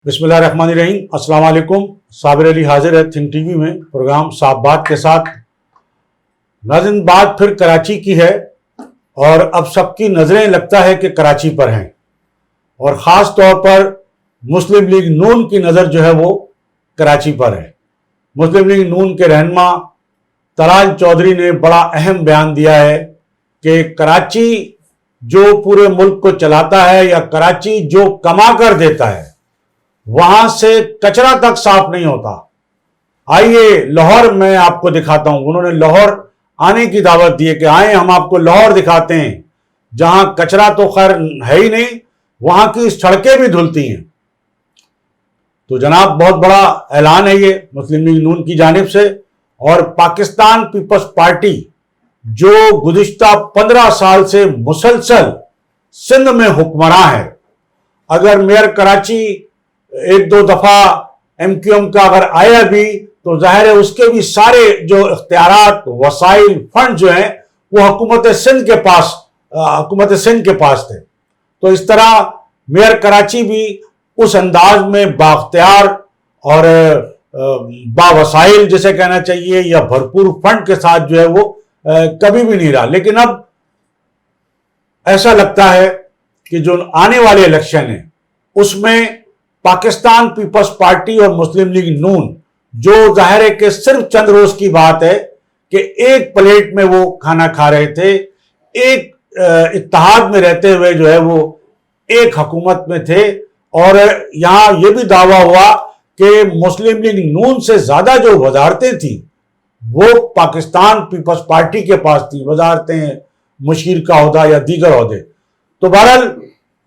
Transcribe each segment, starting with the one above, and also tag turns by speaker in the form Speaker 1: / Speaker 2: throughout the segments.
Speaker 1: بسم اللہ الرحمن الرحیم۔ السلام علیکم۔ صابر علی حاضر ہے تھنک ٹی وی میں پروگرام صاف بات کے ساتھ۔ ناظرین، بات پھر کراچی کی ہے اور اب سب کی نظریں لگتا ہے کہ کراچی پر ہیں، اور خاص طور پر مسلم لیگ نون کی نظر جو ہے وہ کراچی پر ہے۔ مسلم لیگ نون کے رہنما طلال چودھری نے بڑا اہم بیان دیا ہے کہ کراچی جو پورے ملک کو چلاتا ہے یا کراچی جو کما کر دیتا ہے وہاں سے کچرا تک صاف نہیں ہوتا۔ آئیے لاہور میں آپ کو دکھاتا ہوں۔ انہوں نے لاہور آنے کی دعوت دی ہے کہ آئیں ہم آپ کو لاہور دکھاتے ہیں، جہاں کچرا تو خیر ہے ہی نہیں، وہاں کی سڑکیں بھی دھلتی ہیں۔ تو جناب بہت بڑا اعلان ہے یہ مسلم لیگ نون کی جانب سے، اور پاکستان پیپلز پارٹی جو گزشتہ 15 سال سے مسلسل سندھ میں حکمراں ہے، اگر میئر کراچی ایک دو دفعہ ایم کیو ایم کا اگر آیا بھی تو ظاہر ہے اس کے بھی سارے جو اختیارات، وسائل، فنڈ جو ہیں وہ حکومت سندھ کے پاس تھے۔ تو اس طرح میئر کراچی بھی اس انداز میں بااختیار اور باوسائل جسے کہنا چاہیے یا بھرپور فنڈ کے ساتھ جو ہے وہ کبھی بھی نہیں رہا۔ لیکن اب ایسا لگتا ہے کہ جو آنے والے الیکشن ہیں اس میں پاکستان پیپلز پارٹی اور مسلم لیگ نون، جو ظاہر ہے کہ صرف چند روز کی بات ہے کہ ایک پلیٹ میں وہ کھانا کھا رہے تھے، ایک اتحاد میں رہتے ہوئے جو ہے وہ ایک حکومت میں تھے، اور یہاں یہ بھی دعویٰ ہوا کہ مسلم لیگ نون سے زیادہ جو وزارتیں تھیں وہ پاکستان پیپلز پارٹی کے پاس تھیں، وزارتیں، مشیر کا عہدہ یا دیگر عہدے۔ تو بہرحال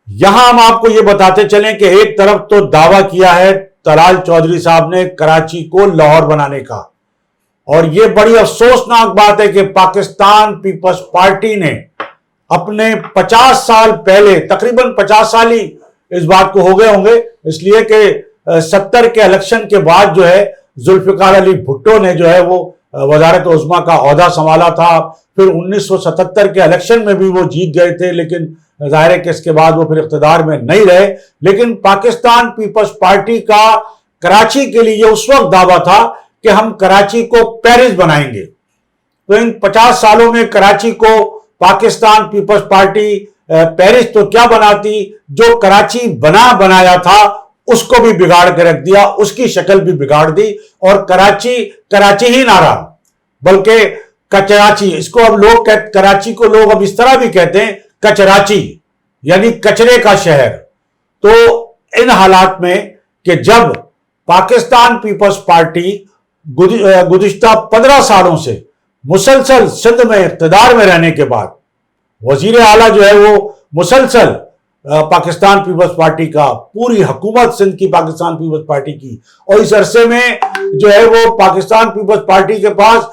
Speaker 1: یہاں ہم آپ کو یہ بتاتے چلیں کہ ایک طرف تو دعویٰ کیا ہے طلال چودھری صاحب نے کراچی کو لاہور بنانے کا، اور یہ بڑی افسوسناک بات ہے کہ پاکستان پیپلز پارٹی نے اپنے 50 سال پہلے، تقریباً 50 سال ہی اس بات کو ہو گئے ہوں گے، اس لیے کہ 70 کے الیکشن کے بعد جو ہے ذوالفقار علی بھٹو نے جو ہے وہ وزارت عظمیٰ کا عہدہ سنبھالا تھا، پھر 1977 کے الیکشن میں بھی وہ جیت گئے تھے، لیکن ظاہر ہے کہ اس کے بعد وہ پھر اقتدار میں نہیں رہے۔ لیکن پاکستان پیپلز پارٹی کا کراچی کے لیے اس وقت دعویٰ تھا کہ ہم کراچی کو پیرس بنائیں گے۔ تو ان 50 سالوں میں کراچی کو پاکستان پیپلز پارٹی پیرس تو کیا بناتی، جو کراچی بنایا تھا اس کو بھی بگاڑ کے رکھ دیا، اس کی شکل بھی بگاڑ دی، اور کراچی ہی نہ رہا بلکہ کچراچی، اس کو اب کراچی کو لوگ اب اس طرح بھی کہتے ہیں کچراچی، یعنی کچرے کا شہر۔ تو ان حالات میں کہ جب پاکستان پیپلز پارٹی گزشتہ 15 سالوں سے مسلسل سندھ میں اقتدار میں رہنے کے بعد وزیر اعلیٰ جو ہے وہ مسلسل پاکستان پیپلز پارٹی کا، پوری حکومت سندھ کی پاکستان پیپلز پارٹی کی، اور اس عرصے میں جو ہے وہ پاکستان پیپلز پارٹی کے پاس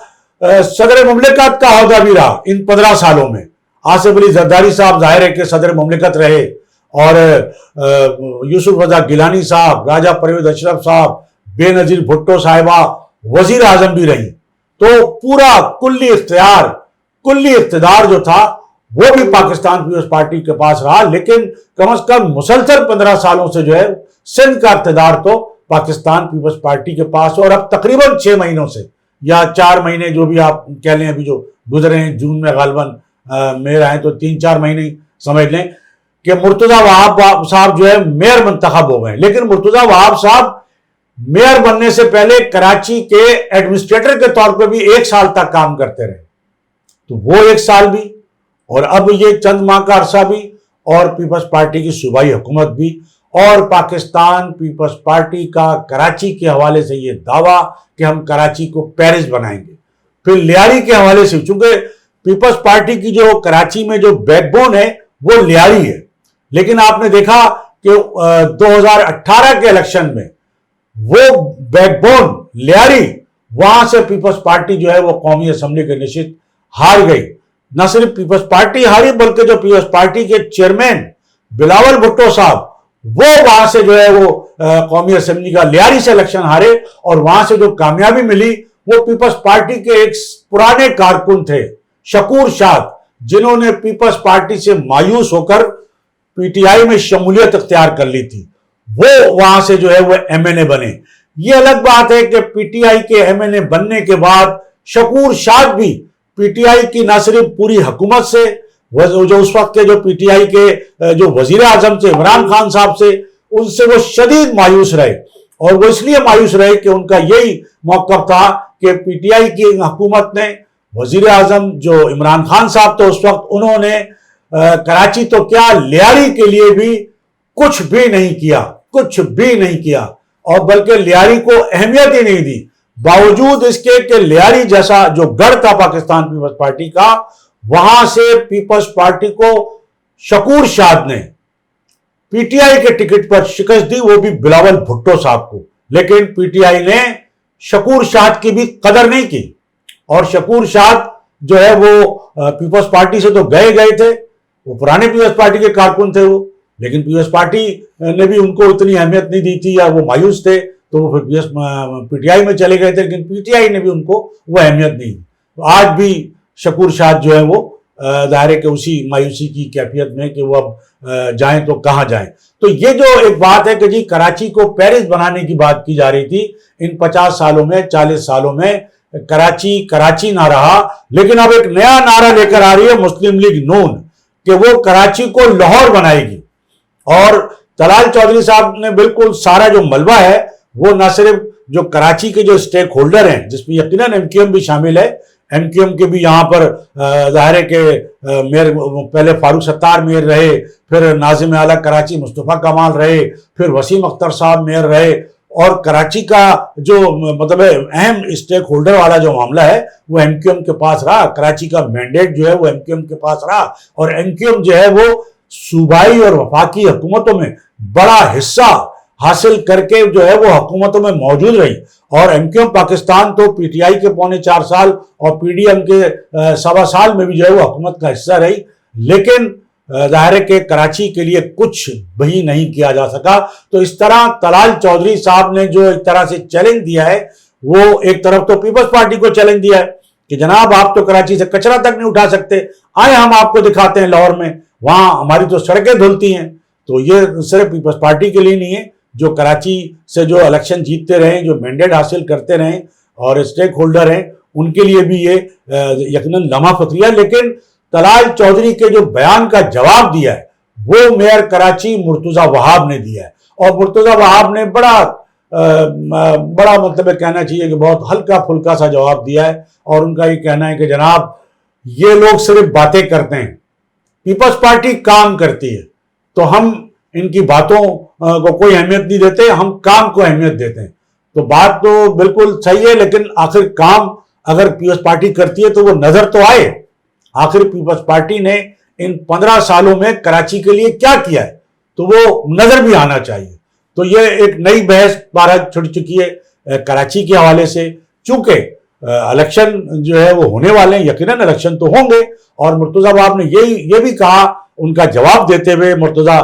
Speaker 1: صدر مملکت کا عہدہ بھی رہا ان 15 سالوں میں۔ آصف علی زرداری صاحب ظاہر ہے کہ صدر مملکت رہے، اور یوسف رضا گیلانی صاحب، راجہ پرویز اشرف صاحب، بے نظیر بھٹو صاحبہ وزیر اعظم بھی رہی۔ تو پورا کلی اقتدار جو تھا وہ بھی پاکستان پیپلز پارٹی کے پاس رہا، لیکن کم از کم مسلسل 15 سالوں سے جو ہے سندھ کا اقتدار تو پاکستان پیپلز پارٹی کے پاس، اور اب تقریباً 6 مہینوں سے یا 4 مہینے جو بھی آپ کہہ لیں ابھی جو گزرے ہیں، جون میں غالباً میئر آئے تو 3-4 مہینے سمجھ لیں کہ مرتضیٰ وہاب صاحب جو ہے میئر منتخب ہو گئے۔ لیکن مرتضیٰ وہاب صاحب میئر بننے سے پہلے کراچی کے ایڈمنسٹریٹر کے طور پہ بھی 1 سال تک کام کرتے رہے، تو وہ 1 سال بھی، اور اب یہ چند ماہ کا عرصہ بھی، اور پیپلز پارٹی کی صوبائی حکومت بھی، اور پاکستان پیپلز پارٹی کا کراچی کے حوالے سے یہ دعویٰ کہ ہم کراچی کو پیرس بنائیں گے۔ پھر لیاری کے حوالے سے، چونکہ پیپلز پارٹی کی جو کراچی میں جو بیک بون ہے وہ لیاری ہے، لیکن آپ نے دیکھا کہ 2018 کے الیکشن میں وہ بیک بون لیاری، وہاں سے پیپلز پارٹی جو ہے وہ قومی اسمبلی کی نشست ہار گئی۔ نہ صرف پیپلز پارٹی ہاری بلکہ جو پیپلز پارٹی کے چیئرمین بلاول بھٹو صاحب، وہ وہاں سے جو ہے وہ قومی اسمبلی کا لیاری سے الیکشن ہارے، اور وہاں سے جو کامیابی ملی وہ پیپلز پارٹی کے ایک پرانے کارکن تھے شکور شاد، جنہوں نے پیپلز پارٹی سے مایوس ہو کر پی ٹی آئی میں شمولیت اختیار کر لی تھی۔ وہ وہاں سے جو ہے وہ MNA بنے۔ یہ الگ بات ہے کہ PTI کے MNA بننے کے بعد شکور شاد بھی PTI کی نہ صرف پوری حکومت سے، جو اس وقت کے جو PTI کے جو وزیر اعظم سے عمران خان صاحب سے، ان سے وہ شدید مایوس رہے، اور وہ اس لیے مایوس رہے کہ ان کا یہی موقف تھا کہ PTI کی حکومت نے، وزیر اعظم جو عمران خان صاحب تو اس وقت، انہوں نے کراچی تو کیا لیاری کے لیے بھی کچھ بھی نہیں کیا، اور بلکہ لیاری کو اہمیت ہی نہیں دی، باوجود اس کے کہ لیاری جیسا جو گڑھ تھا پاکستان پیپلز پارٹی کا، وہاں سے پیپلز پارٹی کو شکور شاد نے PTI کے ٹکٹ پر شکست دی، وہ بھی بلاول بھٹو صاحب کو۔ لیکن PTI نے شکور شاد کی بھی قدر نہیں کی، اور شکور شاد جو ہے وہ پیپلز پارٹی سے تو گئے تھے، وہ پرانے پیپلز پارٹی کے کارکن تھے وہ، لیکن پیپلز پارٹی نے بھی ان کو اتنی اہمیت نہیں دی تھی، یا وہ مایوس تھے تو وہ پھر PTI میں چلے گئے تھے، لیکن PTI نے بھی ان کو وہ اہمیت نہیں دی۔ آج بھی شکور شاد جو ہے وہ ظاہر ہے کہ اسی مایوسی کی کیفیت میں کہ وہ اب جائیں تو کہاں جائیں۔ تو یہ جو ایک بات ہے کہ جی کراچی کو پیرس بنانے کی بات کی جا رہی تھی، ان 50 سالوں میں 40 سالوں میں کراچی نہ رہا، لیکن اب ایک نیا نعرہ لے کر آ رہی ہے مسلم لیگ نون کہ وہ کراچی کو لاہور بنائے گی۔ اور طلال چودھری صاحب نے بالکل سارا جو ملبہ ہے وہ نہ صرف جو کراچی کے جو سٹیک ہولڈر ہیں، جس میں یقیناً MQM بھی شامل ہے، MQM کے بھی یہاں پر ظاہر ہے کہ میئر پہلے فاروق ستار میئر رہے، پھر ناظم اعلیٰ کراچی مصطفیٰ کمال رہے، پھر وسیم اختر صاحب میئر رہے، اور کراچی کا جو مطلب اہم اسٹیک ہولڈر والا جو معاملہ ہے وہ MQM کے پاس رہا، کراچی کا مینڈیٹ جو ہے وہ MQM کے پاس رہا، اور MQM جو ہے وہ صوبائی اور وفاقی حکومتوں میں بڑا حصہ حاصل کر کے جو ہے وہ حکومتوں میں موجود رہی، اور MQM پاکستان تو PTI کے 4.25 سال اور PDM کے 1.25 سال میں بھی جو ہے وہ حکومت کا حصہ رہی، لیکن ظاہر ہے کہ کراچی کے لیے کچھ بھی نہیں کیا جا سکا۔ تو اس طرح طلال چودھری صاحب نے جو ایک طرح سے چیلنج دیا ہے، وہ ایک طرف تو پیپلز پارٹی کو چیلنج دیا ہے کہ جناب آپ تو کراچی سے کچرا تک نہیں اٹھا سکتے، آئے ہم آپ کو دکھاتے ہیں لاہور میں، وہاں ہماری تو سڑکیں دھلتی ہیں۔ تو یہ صرف پیپلز پارٹی کے لیے نہیں ہے، جو کراچی سے جو الیکشن جیتتے رہیں، جو مینڈیٹ حاصل کرتے رہیں اور اسٹیک ہولڈر ہیں، ان کے لیے بھی یہ یقیناً لمحہ فخریہ۔ لیکن طلال چودھری کے جو بیان کا جواب دیا ہے وہ میئر کراچی مرتضیٰ وہاب نے دیا ہے، اور مرتضیٰ وہاب نے بڑا مطلب کہنا چاہیے کہ بہت ہلکا پھلکا سا جواب دیا ہے، اور ان کا یہ کہنا ہے کہ جناب یہ لوگ صرف باتیں کرتے ہیں، پیپلز پارٹی کام کرتی ہے، تو ہم ان کی باتوں کو کوئی اہمیت نہیں دیتے، ہم کام کو اہمیت دیتے ہیں۔ تو بات تو بالکل صحیح ہے، لیکن آخر کام اگر پیپلز پارٹی کرتی ہے تو وہ نظر تو آئے۔ آخر پیپلز پارٹی نے ان 15 سالوں میں کراچی کے لیے کیا کیا ہے تو وہ نظر بھی آنا چاہیے۔ تو یہ ایک نئی بحث بارہ چھڑ چکی ہے کراچی کے حوالے سے، چونکہ الیکشن جو ہے وہ ہونے والے ہیں، یقیناً الیکشن تو ہوں گے، اور مرتضیٰ وہاب نے یہ بھی کہا ان کا جواب دیتے ہوئے مرتضیٰ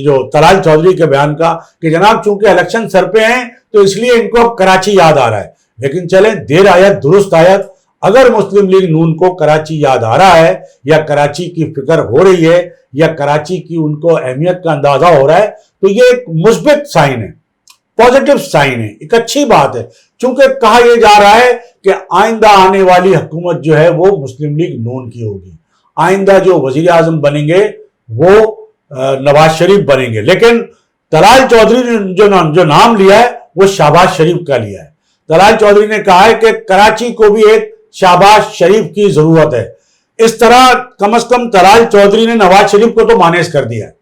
Speaker 1: جو طلال چودھری کے بیان کا کہ جناب چونکہ الیکشن سر پہ ہیں تو اس لیے ان کو اب کراچی یاد آ رہا ہے۔ لیکن چلیں دیر آیت درست آیت، اگر مسلم لیگ نون کو کراچی یاد آ رہا ہے، یا کراچی کی فکر ہو رہی ہے، یا کراچی کی ان کو اہمیت کا اندازہ ہو رہا ہے، تو یہ ایک مثبت سائن ہے، پازیٹو سائن ہے، ایک اچھی بات ہے، چونکہ کہا یہ جا رہا ہے کہ آئندہ آنے والی حکومت جو ہے وہ مسلم لیگ نون کی ہوگی، آئندہ جو وزیر اعظم بنیں گے وہ نواز شریف بنیں گے۔ لیکن طلال چودھری نے جو نام لیا ہے وہ شہباز شریف کا لیا ہے۔ طلال چودھری نے کہا ہے کہ کراچی کو بھی ایک شہباز شریف کی ضرورت ہے۔ اس طرح کم از کم طلال چودھری نے نواز شریف کو تو مانیس کر دیا ہے،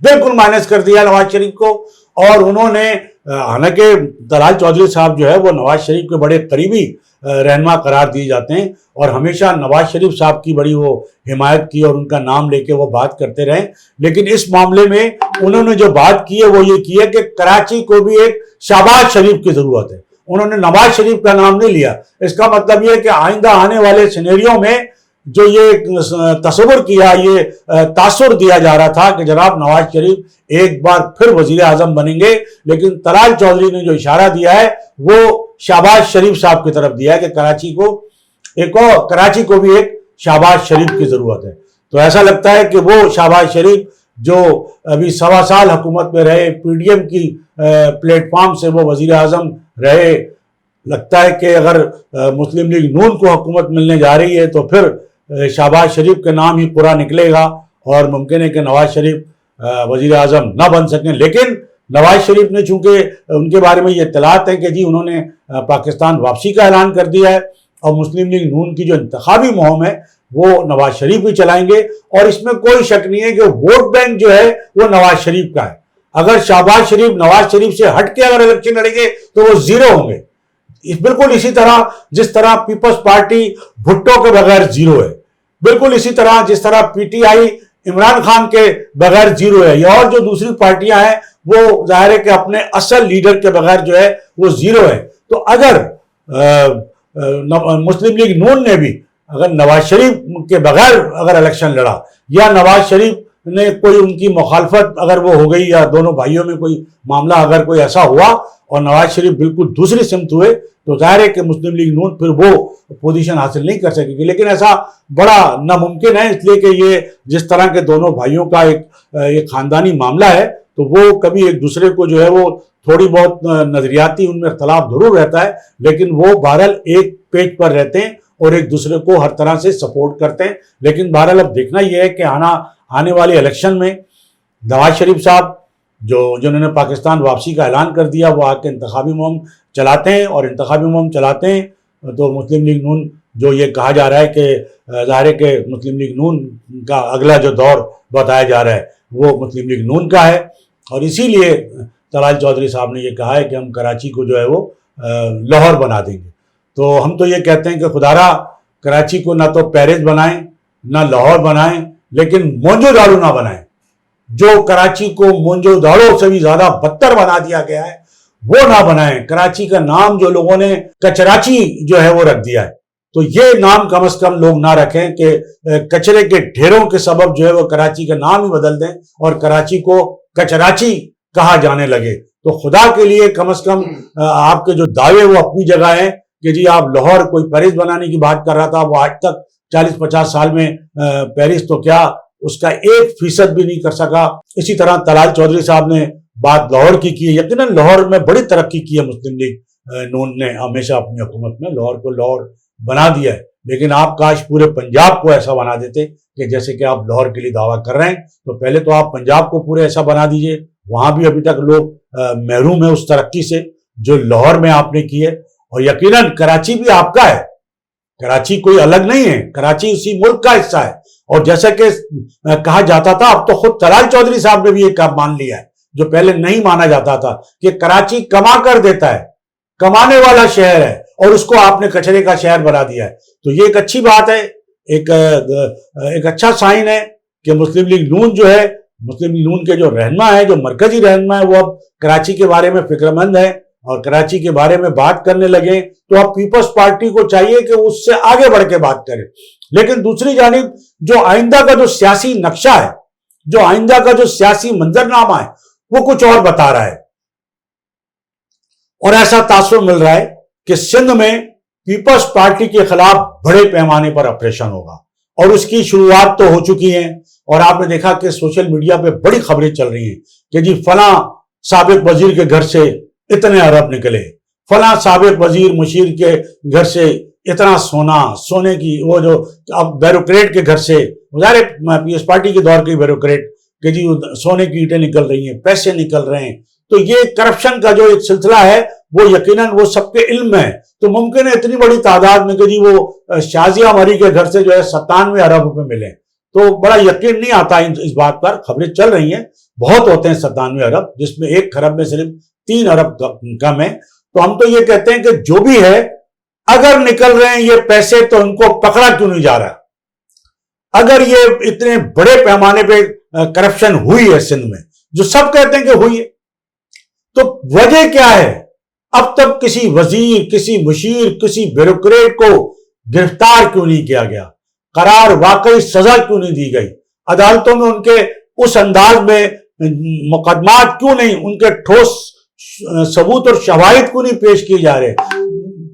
Speaker 1: بالکل مانیس کر دیا نواز شریف کو، اور انہوں نے حالانکہ طلال چودھری صاحب جو ہے وہ نواز شریف کے بڑے قریبی رہنما قرار دیے جاتے ہیں، اور ہمیشہ نواز شریف صاحب کی بڑی وہ حمایت کی اور ان کا نام لے کے وہ بات کرتے رہے، لیکن اس معاملے میں انہوں نے جو بات کی ہے وہ یہ کی ہے کہ کراچی کو بھی ایک شہباز شریف کی ضرورت ہے۔ انہوں نے نواز شریف کا نام نہیں لیا۔ اس کا مطلب یہ کہ آئندہ آنے والے سینیریوں میں جو یہ تصور کیا، یہ تاثر دیا جا رہا تھا کہ جناب نواز شریف ایک بار پھر وزیر اعظم بنیں گے، لیکن طلال چودھری نے جو اشارہ دیا ہے وہ شہباز شریف صاحب کی طرف دیا ہے کہ کراچی کو بھی ایک شہباز شریف کی ضرورت ہے۔ تو ایسا لگتا ہے کہ وہ شہباز شریف جو ابھی 1.25 سال حکومت میں رہے، پی ڈی ایم کی پلیٹ فارم سے وہ وزیر اعظم رہے، لگتا ہے کہ اگر مسلم لیگ نون کو حکومت ملنے جا رہی ہے تو پھر شہباز شریف کے نام ہی پورا نکلے گا اور ممکن ہے کہ نواز شریف وزیر اعظم نہ بن سکیں. لیکن نواز شریف نے چونکہ ان کے بارے میں یہ اطلاعات ہے کہ جی انہوں نے پاکستان واپسی کا اعلان کر دیا ہے اور مسلم لیگ نون کی جو انتخابی مہم ہے وہ نواز شریف بھی چلائیں گے، اور اس میں کوئی شک نہیں ہے کہ ووٹ بینک جو ہے وہ نواز شریف کا ہے. اگر شہباز شریف نواز شریف سے ہٹ کے اگر الیکشن لڑیں گے تو وہ زیرو ہوں گے. بالکل اسی طرح جس طرح پیپلز پارٹی بھٹو کے بغیر زیرو ہے، بالکل اسی طرح جس طرح P T I Imran Khan کے بغیر زیرو ہے، یا اور جو دوسری پارٹیاں ہیں وہ ظاہر ہے کہ اپنے اصل لیڈر کے بغیر جو ہے وہ زیرو ہے. تو اگر مسلم لیگ نون نے بھی اگر نواز شریف کے بغیر اگر الیکشن لڑا، یا نواز شریف نے کوئی ان کی مخالفت اگر وہ ہو گئی، یا دونوں بھائیوں میں کوئی معاملہ اگر کوئی ایسا ہوا اور نواز شریف بالکل دوسری سمت ہوئے، تو ظاہر ہے کہ مسلم لیگ نون پھر وہ پوزیشن حاصل نہیں کر سکے گی. لیکن ایسا بڑا ناممکن ہے، اس لیے کہ یہ جس طرح کے دونوں بھائیوں کا ایک خاندانی معاملہ ہے، تو وہ کبھی ایک دوسرے کو جو ہے وہ تھوڑی بہت نظریاتی ان میں اختلاف ضرور رہتا ہے، لیکن وہ بہرحال ایک پیج پر رہتے ہیں اور ایک دوسرے کو ہر طرح سے سپورٹ کرتے ہیں. لیکن بہرحال اب دیکھنا یہ ہے کہ آنے والے الیکشن میں نواز شریف صاحب جنہوں نے پاکستان واپسی کا اعلان کر دیا، وہ آ کے انتخابی مہم چلاتے ہیں، اور انتخابی مہم چلاتے ہیں تو مسلم لیگ نون جو یہ کہا جا رہا ہے کہ ظاہر ہے کہ مسلم لیگ نون کا اگلا جو دور بتایا جا رہا ہے وہ مسلم لیگ نون کا ہے. اور اسی لیے طلال چودھری صاحب نے یہ کہا ہے کہ ہم کراچی کو جو ہے وہ لاہور بنا دیں گے. تو ہم تو یہ کہتے ہیں کہ خدارا کراچی کو نہ تو پیرس بنائیں نہ لاہور بنائیں، لیکن مونجو داڑو نہ بنائیں. جو کراچی کو مونجو داڑو سے بھی زیادہ بدتر بنا دیا گیا ہے وہ نہ بنائیں. کراچی کا نام جو لوگوں نے کچراچی جو ہے وہ رکھ دیا ہے، تو یہ نام کم از کم لوگ نہ رکھیں کہ کچرے کے ڈھیروں کے سبب جو ہے وہ کراچی کا نام ہی بدل دیں اور کراچی کو کچراچی کہا جانے لگے. تو خدا کے لیے کم از کم آپ کے جو دعوے وہ اپنی جگہ ہیں کہ جی آپ لاہور کوئی پیرس بنانے کی بات کر رہا تھا، وہ آج تک 40-50 سال میں پیرس تو کیا اس کا 1% بھی نہیں کر سکا. اسی طرح طلال چودھری صاحب نے بات لاہور کی ہے. یقیناً لاہور میں بڑی ترقی کی ہے مسلم لیگ نون نے ہمیشہ اپنی حکومت میں، لاہور کو لاہور بنا دیا ہے. لیکن آپ کاش پورے پنجاب کو ایسا بنا دیتے کہ جیسے کہ آپ لاہور کے لیے دعویٰ کر رہے ہیں. تو پہلے تو آپ پنجاب کو پورے ایسا بنا دیجئے، وہاں بھی ابھی تک لوگ محروم ہیں اس ترقی سے جو لاہور میں آپ نے کی ہے. اور یقیناً کراچی بھی آپ کا ہے، کراچی کوئی الگ نہیں ہے، کراچی اسی ملک کا حصہ ہے. اور جیسا کہ کہا جاتا تھا، اب تو خود طلال چودھری صاحب نے بھی یہ مان لیا ہے جو پہلے نہیں مانا جاتا تھا، کہ کراچی کما کر دیتا ہے، کمانے والا شہر ہے، اور اس کو آپ نے کچرے کا شہر بنا دیا ہے. تو یہ ایک اچھی بات ہے، ایک اچھا سائن ہے کہ مسلم لیگ نون جو ہے، مسلم لیگ نون کے جو رہنما ہے، جو مرکزی رہنما ہے، وہ اب کراچی کے بارے میں فکر مند ہے اور کراچی کے بارے میں بات کرنے لگے. تو اب پیپلز پارٹی کو چاہیے کہ اس سے آگے بڑھ کے بات کرے. لیکن دوسری جانب جو آئندہ کا جو سیاسی نقشہ ہے، جو آئندہ کا جو سیاسی منظرنامہ ہے، وہ کچھ اور بتا رہا ہے. اور ایسا تاثر مل رہا ہے کہ سندھ میں پیپلز پارٹی کے خلاف بڑے پیمانے پر آپریشن ہوگا، اور اس کی شروعات تو ہو چکی ہیں. اور آپ نے دیکھا کہ سوشل میڈیا پہ بڑی خبریں چل رہی ہیں کہ جی فلاں سابق وزیر کے گھر سے اتنے ارب نکلے، فلاں سابق وزیر مشیر کے گھر سے اتنا سونے کی وہ جو اب بیوروکریٹ کے گھر سے، ظاہر پیس پارٹی کے دور کے بیوروکریٹ کہ جی سونے کی اینٹیں نکل رہی ہیں، پیسے نکل رہے ہیں. تو یہ کرپشن کا جو ایک سلسلہ ہے وہ یقیناً وہ سب کے علم میں ہے. تو ممکن ہے اتنی بڑی تعداد میں کہ جی وہ شازیہ مری کے گھر سے جو ہے 97 ارب روپے ملے. تو بڑا یقین نہیں آتا اس بات پر، خبریں چل رہی ہیں بہت ہوتے ہیں 97 ارب، جس میں 1 خرب میں صرف 3 ارب کم ہے. تو ہم تو یہ کہتے ہیں کہ جو بھی ہے، اگر نکل رہے ہیں یہ پیسے تو ان کو پکڑا کیوں نہیں جا رہا؟ اگر یہ اتنے بڑے پیمانے پہ کرپشن ہوئی ہے سندھ میں، جو سب کہتے ہیں کہ ہوئی ہے، تو وجہ کیا ہے؟ اب تک کسی وزیر، کسی مشیر، کسی بیوروکریٹ کو گرفتار کیوں نہیں کیا گیا؟ قرار واقعی سزا کیوں نہیں دی گئی؟ عدالتوں میں ان کے اس انداز میں مقدمات کیوں نہیں، ان کے ٹھوس ثبوت اور شواہد کیوں نہیں پیش کیے جا رہے؟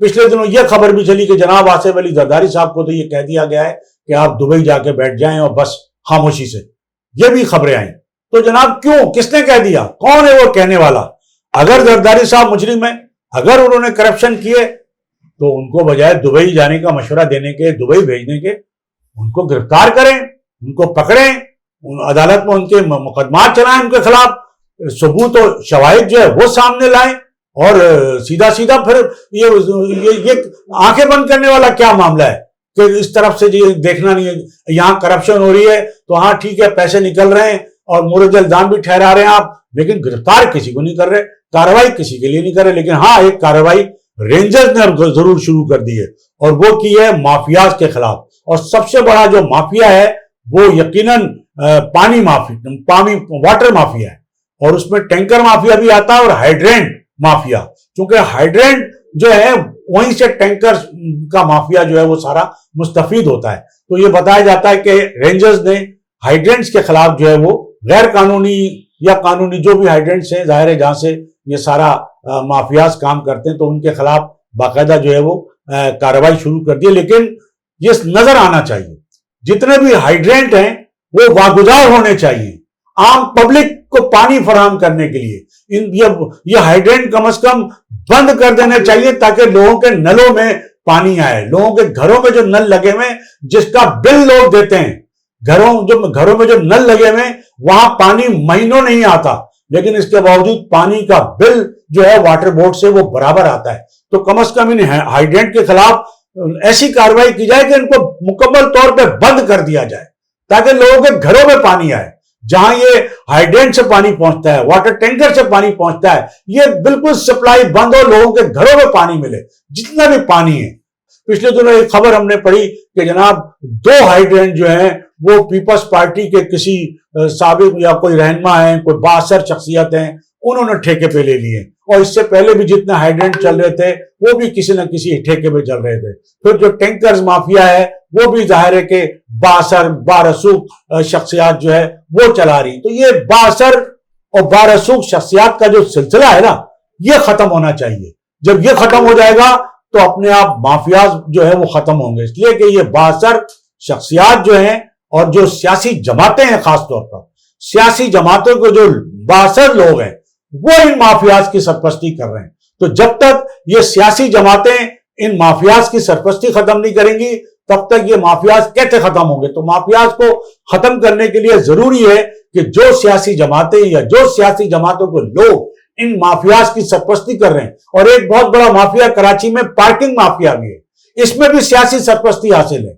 Speaker 1: پچھلے دنوں یہ خبر بھی چلی کہ جناب آصف علی زرداری صاحب کو تو یہ کہہ دیا گیا ہے کہ آپ دبئی جا کے بیٹھ جائیں اور بس خاموشی سے، یہ بھی خبریں آئیں. تو جناب کیوں, کس نے کہہ دیا, کون ہے وہ کہنے والا؟ اگر زرداری صاحب مجرم ہیں, اگر انہوں نے کرپشن کیے, تو ان کو بجائے دبئی جانے کا مشورہ دینے کے, دبئی بھیجنے کے, ان کو گرفتار کریں, ان کو پکڑیں, عدالت میں ان کے مقدمات چلائیں ان کے خلاف, ثبوت و شواہد جو ہے وہ سامنے لائیں, اور سیدھا سیدھا پھر یہ آنکھیں بند کرنے والا کیا معاملہ ہے کہ اس طرف سے یہ دیکھنا نہیں ہے, یہاں کرپشن ہو رہی ہے تو ہاں ٹھیک ہے پیسے نکل رہے ہیں اور مورد الزام بھی ٹھہرا رہے ہیں آپ, لیکن گرفتار کسی کو نہیں کر رہے, کارروائی کسی کے لیے نہیں کر رہے. لیکن ہاں ایک کارروائی رینجرز نے ضرور شروع کر دی ہے, اور وہ کی ہے مافیاز کے خلاف. اور سب سے بڑا جو مافیا ہے وہ یقیناً پانی واٹر مافیا ہے, اور اس میں ٹینکر مافیا بھی آتا ہے اور ہائیڈرینٹ مافیا, کیونکہ ہائیڈرینٹ جو ہے وہیں سے ٹینکر کا مافیا جو ہے وہ سارا مستفید ہوتا ہے. تو یہ بتایا جاتا ہے کہ رینجرز نے ہائیڈرینٹس کے خلاف جو ہے وہ غیر قانونی یا قانونی جو بھی ہائیڈرینٹس ہیں, ظاہر ہے جہاں سے یہ سارا مافیاز کام کرتے ہیں, تو ان کے خلاف باقاعدہ جو ہے وہ کارروائی شروع کر دی. لیکن یہ نظر آنا چاہیے جتنے بھی ہائیڈرینٹ ہیں وہ واگزار ہونے چاہیے عام پبلک کو پانی فراہم کرنے کے لیے. یہ ہائیڈرینٹ کم از کم بند کر دینے چاہیے تاکہ لوگوں کے نلوں میں پانی آئے. لوگوں کے گھروں میں جو نل لگے ہوئے جس کا بل لوگ دیتے ہیں, گھروں میں جو نل لگے ہوئے وہاں پانی مہینوں نہیں آتا, لیکن اس کے باوجود پانی کا بل جو ہے واٹر بورڈ سے وہ برابر آتا ہے. تو کم از کم ان ہائیڈرینٹ کے خلاف ایسی کارروائی کی جائے کہ ان کو مکمل طور پہ بند کر دیا جائے تاکہ لوگوں کے گھروں میں پانی آئے. جہاں یہ ہائیڈرینٹ سے پانی پہنچتا ہے, واٹر ٹینکر سے پانی پہنچتا ہے, یہ بالکل سپلائی بند ہو, لوگوں کے گھروں میں پانی ملے جتنا بھی پانی ہے. پچھلے دنوں ایک خبر ہم نے پڑھی کہ جناب 2 ہائیڈرینٹ جو ہیں وہ پیپلز پارٹی کے کسی سابق یا کوئی رہنما ہیں, کوئی بااثر شخصیت ہیں, انہوں نے ٹھیکے پہ لے لیے, اور اس سے پہلے بھی جتنے ہائیڈرینٹ چل رہے تھے وہ بھی کسی نہ کسی ٹھیکے پہ چل رہے تھے. پھر جو ٹینکرز مافیا ہے وہ بھی ظاہر ہے کہ بااثر بارسوخ شخصیات جو ہے وہ چلا رہی. تو یہ بااثر اور بارسوخ شخصیات کا جو سلسلہ ہے نا, یہ ختم ہونا چاہیے. جب یہ ختم ہو جائے گا تو اپنے آپ مافیاز جو ہے وہ ختم ہوں گے, اس لیے کہ یہ بااثر شخصیات جو ہیں اور جو سیاسی جماعتیں ہیں, خاص طور پر سیاسی جماعتوں کو جو بااثر لوگ ہیں وہ ان مافیاز کی سرپرستی کر رہے ہیں. تو جب تک یہ سیاسی جماعتیں ان مافیاز کی سرپرستی ختم نہیں کریں گی تب تک یہ مافیاز کیسے ختم ہوں گے؟ تو مافیاز کو ختم کرنے کے لیے ضروری ہے کہ جو سیاسی جماعتیں یا جو سیاسی جماعتوں کو لوگ ان مافیاز کی سرپرستی کر رہے ہیں, اور ایک بہت بڑا مافیا کراچی میں پارکنگ مافیا بھی ہے, اس میں بھی سیاسی سرپرستی حاصل ہے.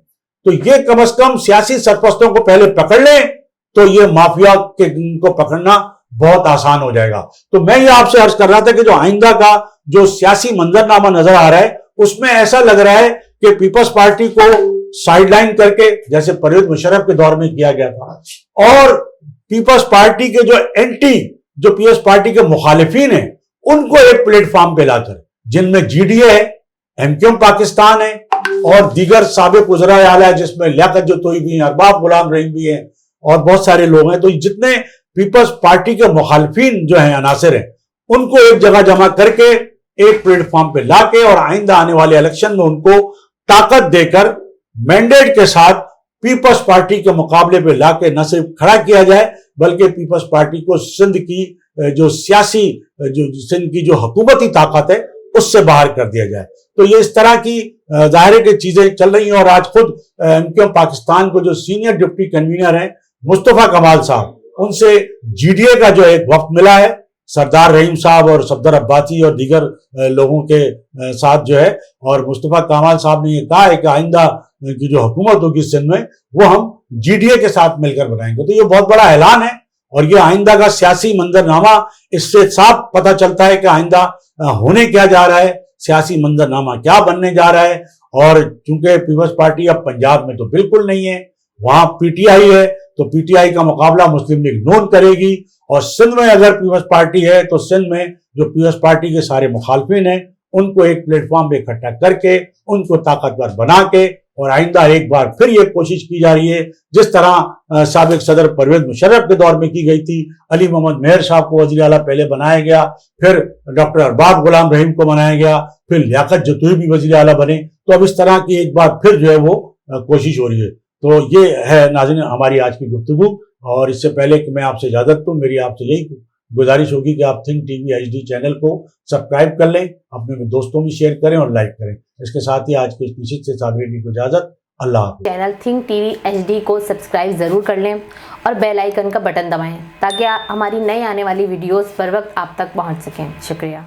Speaker 1: تو یہ کم از کم سیاسی سرپرستوں کو پہلے پکڑ لیں تو یہ مافیا کو پکڑنا بہت آسان ہو جائے گا. تو میں یہ آپ سے عرض کر رہا تھا کہ جو آئندہ کا جو سیاسی منظرنامہ نظر آ رہا ہے اس میں ایسا لگ رہا ہے کہ پیپلز پارٹی کو سائیڈ لائن کر کے, جیسے پرویز مشرف کے دور میں کیا گیا تھا, اور پیپلز پارٹی کے جو پیپلز پارٹی کے مخالفین ہیں ان کو ایک پلیٹ فارم پہ لا کر, جن میں جی ڈی اے ہے, ایم کیو ایم پاکستان ہے, اور دیگر سابق وزرائے اعلیٰ جس میں لیاقت جوتوئی بھی ہیں, ارباب غلام رحیم بھی ہیں, اور بہت سارے لوگ ہیں. تو جتنے پیپلز پارٹی کے مخالفین جو ہیں, عناصر ہیں, ان کو ایک جگہ جمع کر کے ایک پلیٹ فارم پہ لا کے اور آئندہ آنے والے الیکشن میں ان کو طاقت دے کر مینڈیٹ کے ساتھ پیپلز پارٹی کے مقابلے پہ لا کے نہ صرف کھڑا کیا جائے بلکہ پیپلز پارٹی کو سندھ کی جو حکومتی طاقت ہے اس سے باہر کر دیا جائے. تو یہ اس طرح کی ظاہر کی چیزیں چل رہی ہیں. اور آج خود ایم کیو ایم پاکستان کو جو سینئر ڈپٹی کنوینر ہیں مصطفیٰ کمال صاحب, ان سے جی ڈی اے کا جو ایک وفد ملا ہے, سردار رحیم صاحب اور صفدر عباسی اور دیگر لوگوں کے ساتھ جو ہے, اور مصطفیٰ کمال صاحب نے یہ کہا ہے کہ آئندہ کی جو حکومت ہوگی سندھ میں وہ ہم جی ڈی اے کے ساتھ مل کر بنائیں گے. تو یہ بہت بڑا اعلان ہے, اور یہ آئندہ کا سیاسی منظرنامہ, اس سے صاف پتہ چلتا ہے کہ آئندہ ہونے کیا جا رہا ہے, سیاسی منظرنامہ کیا بننے جا رہا ہے. اور چونکہ پیپلز پارٹی اب پنجاب میں تو بالکل نہیں ہے, وہاں پی ٹی آئی ہے, تو پی ٹی آئی کا مقابلہ مسلم لیگ نون کرے گی. اور سندھ میں اگر پیپلز پارٹی ہے تو سندھ میں جو پیپلز پارٹی کے سارے مخالفین ہیں ان کو ایک پلیٹ فارم پہ اکٹھا کر کے ان کو طاقتور بنا کے, اور آئندہ ایک بار پھر یہ کوشش کی جا رہی ہے جس طرح سابق صدر پرویز مشرف کے دور میں کی گئی تھی. علی محمد مہر صاحب کو وزیر اعلیٰ پہلے بنایا گیا, پھر ڈاکٹر ارباب غلام رحیم کو بنایا گیا, پھر لیاقت جوتوئی بھی وزیر اعلیٰ بنے. تو اب اس طرح کی ایک بار پھر جو ہے وہ کوشش ہو رہی ہے. تو یہ ہے ناظرین ہماری آج کی گفتگو. اور اس سے پہلے کہ میں آپ سے اجازت دوں، میری آپ سے یہی گزارش ہوگی کہ آپ think T V HD channel کو سبسکرائب کر لیں، اپنے دوستوں میں شیئر کریں اور لائک کریں۔ اس کے ساتھ ہی آج کی اس نشست سے صابر علی کو اجازت، اللہ حافظ۔
Speaker 2: Channel think T V HD کو سبسکرائب ضرور کر لیں اور بیل آئیکن کا بٹن دبائیں تاکہ ہماری نئی آنے والی ویڈیوز پر وقت آپ تک پہنچ سکیں۔ شکریہ۔